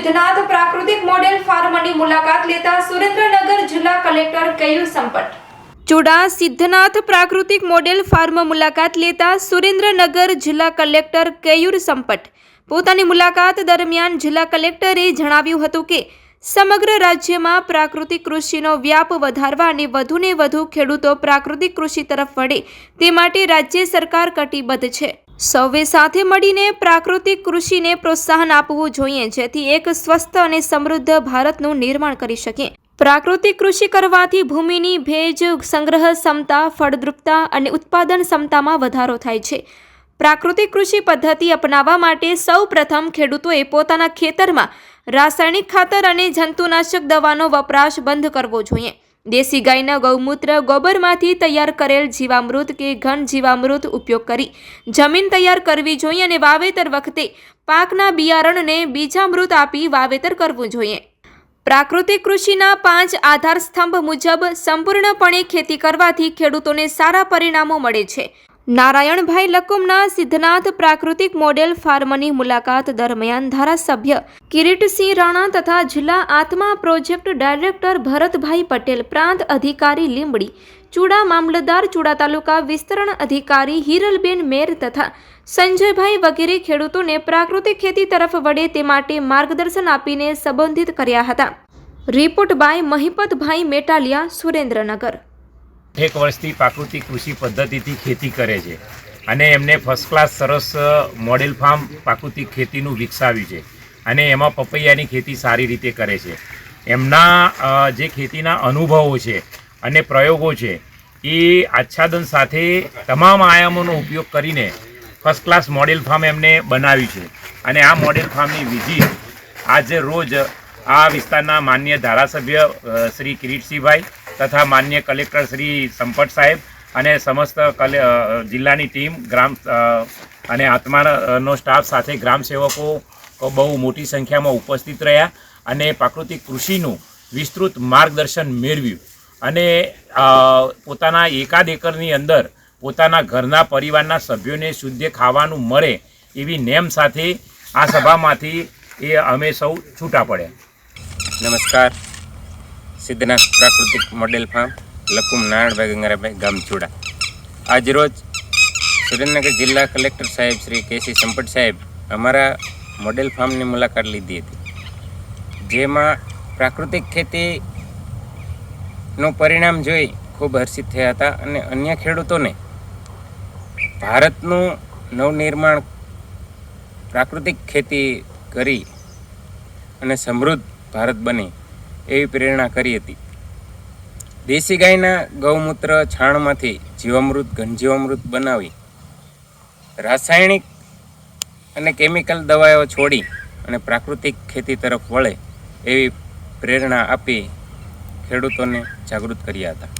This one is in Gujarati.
સિદ્ધનાથ પ્રાકૃતિક મોડેલ ફાર્મની મુલાકાત લેતા સુરેન્દ્રનગર જિલ્લા કલેક્ટર કેયુ સંપટ। ચુડા સિદ્ધનાથ પ્રાકૃતિક મોડેલ ફાર્મ મુલાકાત લેતા સુરેન્દ્રનગર જિલ્લા કલેક્ટર કેયુર સંપટ। પોતાની મુલાકાત દરમિયાન જિલ્લા કલેક્ટરે જણાવ્યું હતું કે સમગ્ર રાજ્યમાં પ્રાકૃતિક કૃષિનો વ્યાપ વધારવા અને વધુને વધુ ખેડૂતો પ્રાકૃતિક કૃષિ તરફ વળે તે માટે રાજ્ય સરકાર કટિબદ્ધ છે। સૌએ સાથે મળીને પ્રાકૃતિક કૃષિને પ્રોત્સાહન આપવું જોઈએ, જેથી એક સ્વસ્થ અને સમૃદ્ધ ભારતનું નિર્માણ કરી શકીએ। પ્રાકૃતિક કૃષિ કરવાથી ભૂમિની ભેજ સંગ્રહ ક્ષમતા, ફળદ્રુપતા અને ઉત્પાદન ક્ષમતામાં વધારો થાય છે। પ્રાકૃતિક કૃષિ પદ્ધતિ અપનાવવા માટે સૌ પ્રથમ ખેડૂતોએ પોતાના ખેતરમાં રાસાયણિક ખાતર અને જંતુનાશક દવાનો વપરાશ બંધ કરવો જોઈએ। દેશી ગાયના ગૌમૂત્ર, ગોબરમાંથી તૈયાર કરેલ જીવામૃત કે ઘન જીવામૃત ઉપયોગ કરી જમીન તૈયાર કરવી જોઈએ અને વાવેતર વખતે પાકના બિયારણને બીજામૃત આપી વાવેતર કરવું જોઈએ। પ્રાકૃતિક કૃષિના 5 આધાર સ્તંભ મુજબ સંપૂર્ણપણે ખેતી કરવાથી ખેડૂતોને સારા પરિણામો મળે છે। નારાયણભાઈ લકુમના સિદ્ધનાથ પ્રાકૃતિક મોડેલ ફાર્મની મુલાકાત દરમિયાન ધારાસભ્ય કિરીટસિંહ રાણા તથા જિલ્લા આત્મા પ્રોજેક્ટ ડાયરેક્ટર ભરતભાઈ પટેલ, પ્રાંત અધિકારી લીંબડી, ચુડા મામલતદાર, ચુડા તાલુકા વિસ્તરણ અધિકારી હિરલબેન મેર તથા સંજયભાઈ વગેરે ખેડૂતોને પ્રાકૃતિક ખેતી તરફ વળે તે માટે માર્ગદર્શન આપીને સંબોધિત કર્યા હતા। Report by Mahipatbhai Metaliya, Surendranagar. એક વર્ષથી પ્રાકૃતિક કૃષિ પદ્ધતિથી ખેતી કરે છે અને એમને ફર્સ્ટ ક્લાસ સરસ મોડેલ ફાર્મ પ્રાકૃતિક ખેતીનું વિકસાવ્યું છે અને એમાં પપૈયાની ખેતી સારી રીતે કરે છે। એમના જે ખેતીના અનુભવો છે અને પ્રયોગો છે એ આચ્છાદન સાથે તમામ આયામોનો ઉપયોગ કરીને ફર્સ્ટ ક્લાસ મોડેલ ફાર્મ એમને બનાવ્યું છે અને આ મોડેલ ફાર્મની વિઝિટ આજે રોજ આ વિસ્તારના માન્ય ધારાસભ્ય શ્રી કિરીટસિંહભાઈ તથા માન્ય કલેક્ટર શ્રી સંપટ સાહેબ અને સમસ્ત જિલ્લાની ટીમ અને આત્માનો સ્ટાફ સાથે ગ્રામસેવકો બહુ મોટી સંખ્યામાં ઉપસ્થિત રહ્યા અને પ્રાકૃતિક કૃષિનું વિસ્તૃત માર્ગદર્શન મેળવ્યું અને પોતાના એકાદ એકરની અંદર પોતાના ઘરના પરિવારના સભ્યોને શુદ્ધ ખાવાનું મળે એવી નેમ સાથે આ સભામાંથી અમે સૌ છૂટા પડ્યા। નમસ્કાર। સિદ્ધનાથ પ્રાકૃતિક મોડેલ ફાર્મ, લકુમ નારાયણભાઈ ગંગારાભાઈ, ગામ ચુડા। આજરોજ સુરેન્દ્રનગર જિલ્લા કલેક્ટર સાહેબ શ્રી કેસી સંપટ સાહેબ અમારા મોડેલ ફાર્મની મુલાકાત લીધી હતી, જેમાં પ્રાકૃતિક ખેતીનું પરિણામ જોઈ ખૂબ હર્ષિત થયા હતા અને અન્ય ખેડૂતોને ભારતનું નવનિર્માણ પ્રાકૃતિક ખેતી કરી અને સમૃદ્ધ ભારત બને એવી પ્રેરણા કરી હતી। દેશી ગાયના ગૌમૂત્ર છાણમાંથી જીવામૃત, ઘનજીવામૃત બનાવી રાસાયણિક અને કેમિકલ દવાઓ છોડી અને પ્રાકૃતિક ખેતી તરફ વળે એવી પ્રેરણા આપી ખેડૂતોને જાગૃત કર્યા હતા।